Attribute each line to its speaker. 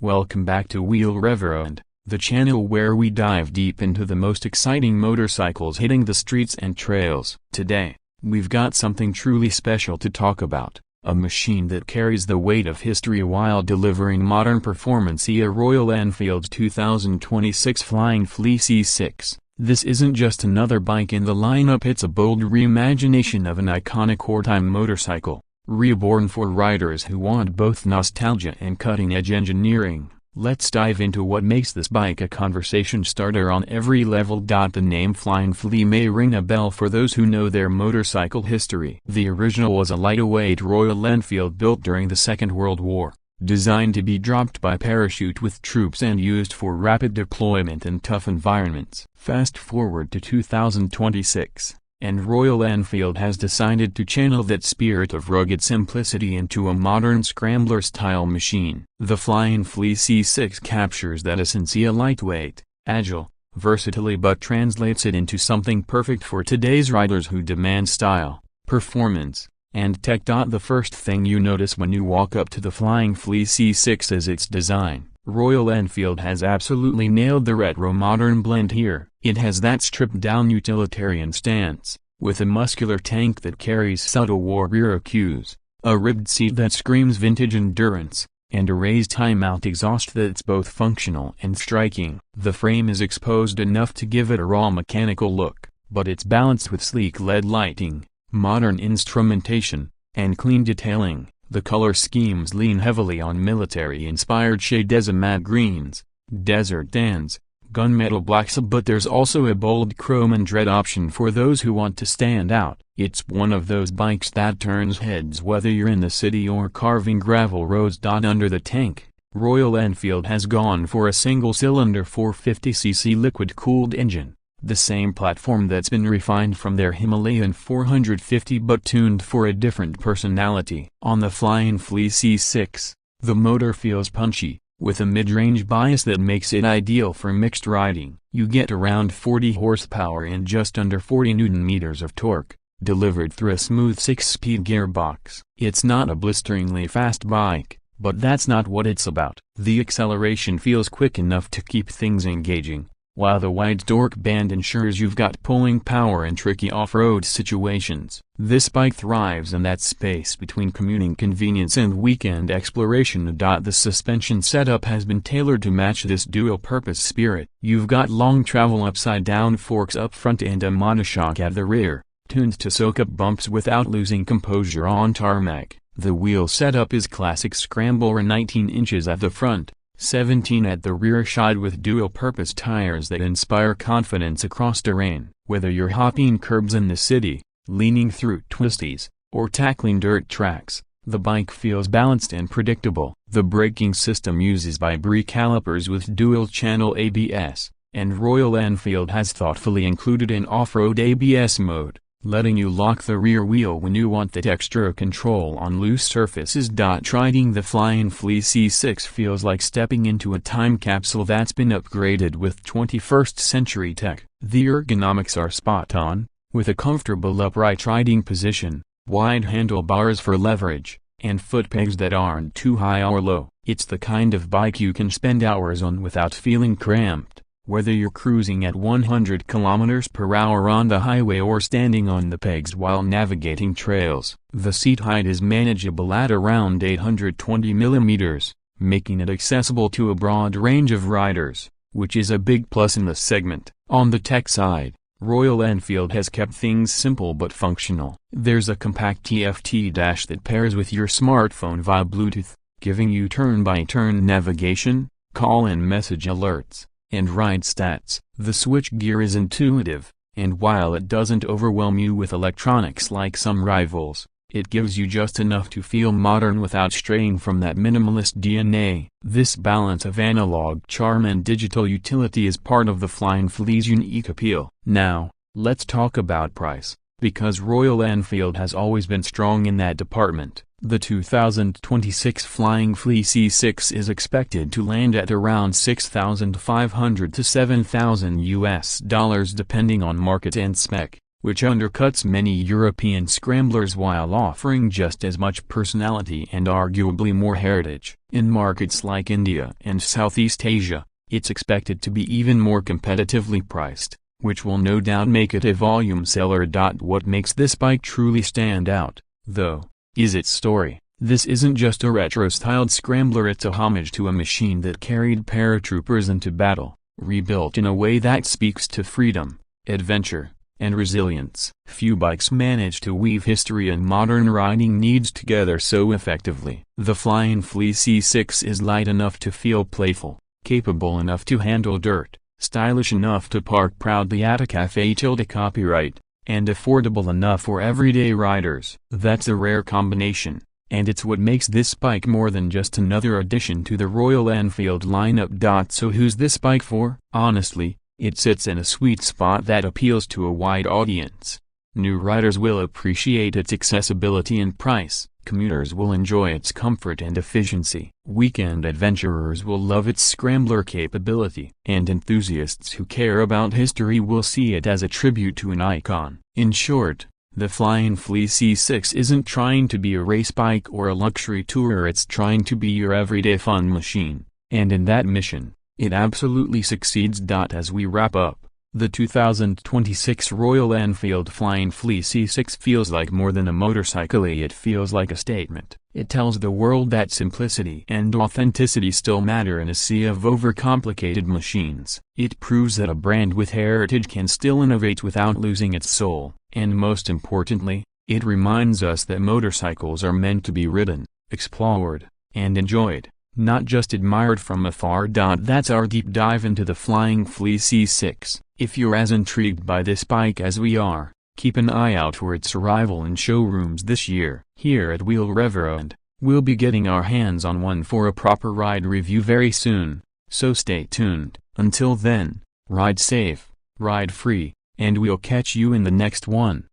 Speaker 1: Welcome back to Reborn, the channel where we dive deep into the most exciting motorcycles hitting the streets and trails. Today, we've got something truly special to talk about, a machine that carries the weight of history while delivering modern performance. A Royal Enfield 2026 Flying Flea C6. This isn't just another bike in the lineup, it's a bold reimagination of an iconic wartime motorcycle. Reborn for riders who want both nostalgia and cutting-edge engineering. Let's dive into what makes this bike a conversation starter on every level. The name Flying Flea may ring a bell for those who know their motorcycle history. The original was a lightweight Royal Enfield built during the Second World War, designed to be dropped by parachute with troops and used for rapid deployment in tough environments. Fast forward to 2026. And Royal Enfield has decided to channel that spirit of rugged simplicity into a modern scrambler-style machine. The Flying Flea C6 captures that essence, lightweight, agile, versatility, but translates it into something perfect for today's riders who demand style, performance, and tech. The first thing you notice when you walk up to the Flying Flea C6 is its design. Royal Enfield has absolutely nailed the retro-modern blend here. It has that stripped-down utilitarian stance, with a muscular tank that carries subtle warrior cues, a ribbed seat that screams vintage endurance, and a raised high-mount exhaust that's both functional and striking. The frame is exposed enough to give it a raw mechanical look, but it's balanced with sleek LED lighting, modern instrumentation, and clean detailing. The color schemes lean heavily on military-inspired shades as matte greens, desert tans, gunmetal blacks, but there's also a bold chrome and red option for those who want to stand out. It's one of those bikes that turns heads whether you're in the city or carving gravel roads. Under the tank, Royal Enfield has gone for a single-cylinder 450cc liquid-cooled engine. The same platform that's been refined from their Himalayan 450 but tuned for a different personality. On the Flying Flea C6, the motor feels punchy, with a mid-range bias that makes it ideal for mixed riding. You get around 40 horsepower and just under 40 Nm of torque, delivered through a smooth 6-speed gearbox. It's not a blisteringly fast bike, but that's not what it's about. The acceleration feels quick enough to keep things engaging, while the wide torque band ensures you've got pulling power in tricky off-road situations. This bike thrives in that space between commuting convenience and weekend exploration. The suspension setup has been tailored to match this dual-purpose spirit. You've got long travel upside-down forks up front and a monoshock at the rear, tuned to soak up bumps without losing composure on tarmac. The wheel setup is classic scrambler, 19 inches at the front, 17 at the rear, shod with dual-purpose tires that inspire confidence across terrain. Whether you're hopping curbs in the city, leaning through twisties, or tackling dirt tracks, the bike feels balanced and predictable. The braking system uses bi-brake calipers with dual-channel ABS, and Royal Enfield has thoughtfully included an off-road ABS mode, letting you lock the rear wheel when you want that extra control on loose surfaces. Riding the Flying Flea C6 feels like stepping into a time capsule that's been upgraded with 21st century tech. The ergonomics are spot on, with a comfortable upright riding position, wide handlebars for leverage, and foot pegs that aren't too high or low. It's the kind of bike you can spend hours on without feeling cramped. Whether you're cruising at 100 km/h on the highway or standing on the pegs while navigating trails, the seat height is manageable at around 820 mm, making it accessible to a broad range of riders, which is a big plus in the segment. On the tech side, Royal Enfield has kept things simple but functional. There's a compact TFT dash that pairs with your smartphone via Bluetooth, giving you turn-by-turn navigation, call and message alerts, and ride stats. The switchgear is intuitive, and while it doesn't overwhelm you with electronics like some rivals, it gives you just enough to feel modern without straying from that minimalist DNA. This balance of analog charm and digital utility is part of the Flying Flea's unique appeal. Now, let's talk about price, because Royal Enfield has always been strong in that department. The 2026 Flying Flea C6 is expected to land at around $6,500 to $7,000 depending on market and spec. which undercuts many European scramblers while offering just as much personality and arguably more heritage. In markets like India and Southeast Asia, it's expected to be even more competitively priced, which will no doubt make it a volume seller. What makes this bike truly stand out, though, is its story. This isn't just a retro-styled scrambler, it's a homage to a machine that carried paratroopers into battle, rebuilt in a way that speaks to freedom, adventure, and resilience. Few bikes manage to weave history and modern riding needs together so effectively. The Flying Flea C6 is light enough to feel playful, capable enough to handle dirt, stylish enough to park proudly at a cafe. Copyright, and affordable enough for everyday riders. That's a rare combination, and it's what makes this bike more than just another addition to the Royal Enfield lineup. So who's this bike for? Honestly, it sits in a sweet spot that appeals to a wide audience. New riders will appreciate its accessibility and price, commuters will enjoy its comfort and efficiency, weekend adventurers will love its scrambler capability, and enthusiasts who care about history will see it as a tribute to an icon. In short, the Flying Flea C6 isn't trying to be a race bike or a luxury tourer, it's trying to be your everyday fun machine, and in that mission, it absolutely succeeds. As we wrap up, the 2026 Royal Enfield Flying Flea C6 feels like more than a motorcycle, it feels like a statement. It tells the world that simplicity and authenticity still matter in a sea of overcomplicated machines. It proves that a brand with heritage can still innovate without losing its soul. And most importantly, it reminds us that motorcycles are meant to be ridden, explored, and enjoyed, not just admired from afar. That's our deep dive into the Flying Flea C6. If you're as intrigued by this bike as we are, keep an eye out for its arrival in showrooms this year. Here at WWII, we'll be getting our hands on one for a proper ride review very soon, so stay tuned. Until then, ride safe, ride free, and we'll catch you in the next one.